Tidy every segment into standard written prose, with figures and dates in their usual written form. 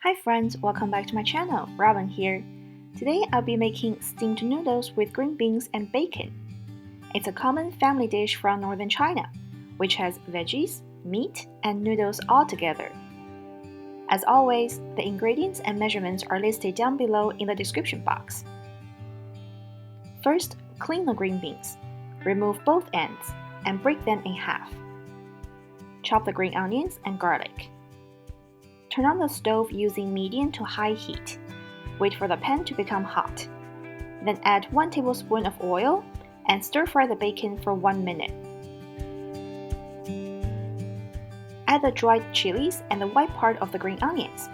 Hi friends, welcome back to my channel. Robin here. Today I'll be making steamed noodles with green beans and bacon. It's a common family dish from northern China, which has veggies, meat, and noodles all together. As always, the ingredients and measurements are listed down below in the description box. First, clean the green beans. Remove both ends and break them in half. Chop the green onions and garlic. Turn on the stove using medium to high heat. Wait for the pan to become hot. Then add 1 tablespoon of oil and stir-fry the bacon for 1 minute. Add the dried chilies and the white part of the green onions.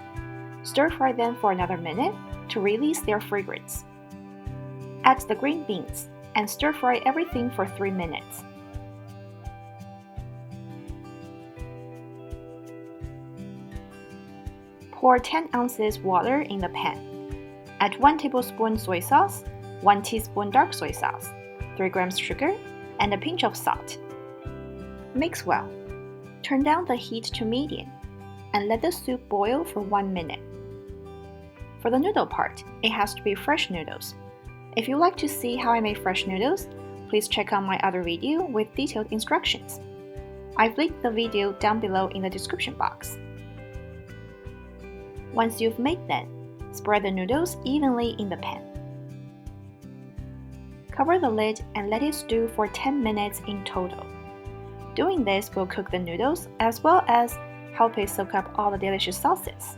Stir-fry them for another minute to release their fragrance. Add the green beans and stir-fry everything for 3 minutes. Pour 10 ounces water in the pan. Add 1 tablespoon soy sauce, 1 teaspoon dark soy sauce, 3 grams sugar, and a pinch of salt. Mix well. Turn down the heat to medium and let the soup boil for 1 minute. For the noodle part, it has to be fresh noodles. If you'd like to see how I make fresh noodles, please check out my other video with detailed instructions. I've linked the video down below in the description box. Once you've made them, spread the noodles evenly in the pan. Cover the lid and let it stew for 10 minutes in total. Doing this will cook the noodles as well as help it soak up all the delicious sauces.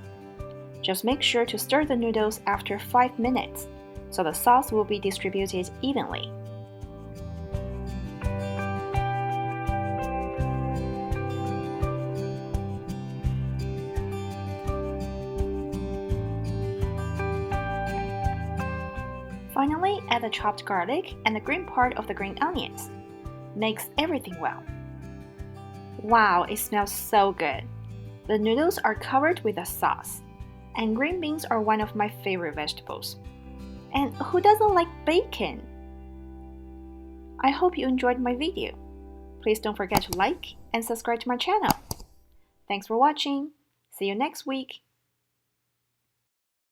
Just make sure to stir the noodles after 5 minutes, so the sauce will be distributed evenly. Finally, add the chopped garlic and the green part of the green onions. Mix everything well. Wow, it smells so good! The noodles are covered with a sauce, and green beans are one of my favorite vegetables. And who doesn't like bacon? I hope you enjoyed my video. Please don't forget to like and subscribe to my channel. Thanks for watching. See you next week.